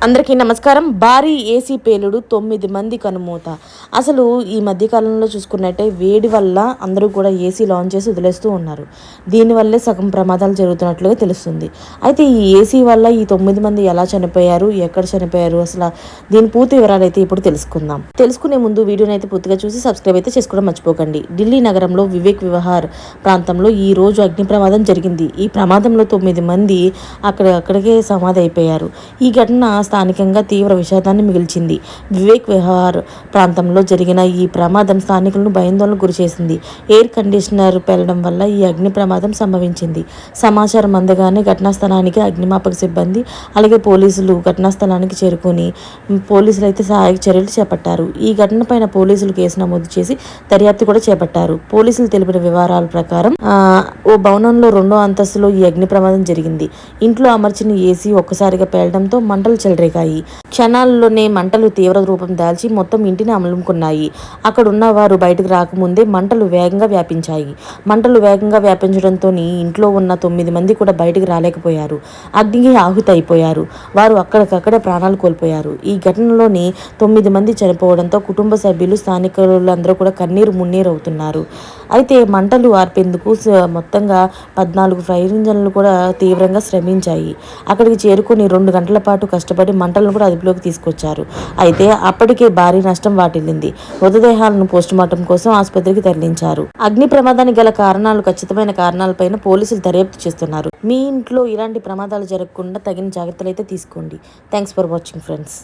అందరికీ నమస్కారం. భారీ ఏసీ పేలుడు 9 మంది కనుమూత. అసలు ఈ మధ్యకాలంలో చూసుకున్నట్టే వేడి వల్ల అందరూ కూడా ఏసీలు ఆన్ చేసి వదిలేస్తూ ఉన్నారు. దీనివల్లే సగం ప్రమాదాలు జరుగుతున్నట్లుగా తెలుస్తుంది. అయితే ఈ ఏసీ వల్ల ఈ 9 మంది ఎలా చనిపోయారు, ఎక్కడ చనిపోయారు, అసలు దీని పూర్తి వివరాలు అయితే ఇప్పుడు తెలుసుకుందాం. తెలుసుకునే ముందు వీడియోని అయితే పూర్తిగా చూసి సబ్స్క్రైబ్ అయితే చేసుకోవడం మర్చిపోకండి. ఢిల్లీ నగరంలో వివేక్ విహార్ ప్రాంతంలో ఈ రోజు అగ్ని ప్రమాదం జరిగింది. ఈ ప్రమాదంలో 9 మంది అక్కడికే సమాధి అయిపోయారు. ఈ ఘటన స్థానికంగా తీవ్ర విషాదాన్ని మిగిల్చింది. వివేక్ విహార్ ప్రాంతంలో జరిగిన ఈ ప్రమాదం స్థానికులను భయాందోళనకు గురిచేసింది. ఎయిర్ కండిషనర్ పేలడం వల్ల ఈ అగ్ని ప్రమాదం సంభవించింది. సమాచారం అందగానే ఘటనా స్థలానికి అగ్నిమాపక సిబ్బంది అలాగే పోలీసులు ఘటనా స్థలానికి చేరుకుని పోలీసులు అయితే సహాయక చర్యలు చేపట్టారు. ఈ ఘటన పైన పోలీసులు కేసు నమోదు చేసి దర్యాప్తు కూడా చేపట్టారు. పోలీసులు తెలిపిన వివరాల ప్రకారం ఓ భవనంలో 2వ అంతస్తులో ఈ అగ్ని ప్రమాదం జరిగింది. ఇంట్లో అమర్చిన ఏసీ ఒక్కసారిగా పేలడంతో మంటలు చెలరేగాయి. క్షణాల్లోనే మంటలు తీవ్ర రూపం దాల్చి మొత్తం ఇంటిని అమలుకున్నాయి. అక్కడున్న వారు బయటకు రాకముందే మంటలు వేగంగా వ్యాపించాయి. మంటలు వేగంగా వ్యాపించడంతో ఇంట్లో ఉన్న 9 మంది కూడా బయటకు రాలేకపోయారు. అగ్నికి ఆహుతి అయిపోయారు. వారు అక్కడికక్కడే ప్రాణాలు కోల్పోయారు. ఈ ఘటనలోని 9 మంది చనిపోవడంతో కుటుంబ సభ్యులు స్థానికులందరూ కూడా కన్నీరు మున్నీరు అవుతున్నారు. అయితే మంటలు ఆర్పేందుకు మొత్తంగా 14 ఫైర్ ఇంజన్లు కూడా తీవ్రంగా శ్రమించాయి. అక్కడికి చేరుకుని 2 గంటల పాటు కష్టపడి మంటలను కూడా అదుపులోకి తీసుకొచ్చారు. అయితే అప్పటికే భారీ నష్టం వాటిల్లింది. మృతదేహాలను పోస్టుమార్టం కోసం ఆసుపత్రికి తరలించారు. అగ్ని ప్రమాదానికి గల కారణాలు ఖచ్చితమైన కారణాలపైన పోలీసులు దర్యాప్తు చేస్తున్నారు. మీ ఇంట్లో ఇలాంటి ప్రమాదాలు జరగకుండా తగిన జాగ్రత్తలు అయితే తీసుకోండి. Thanks for watching friends.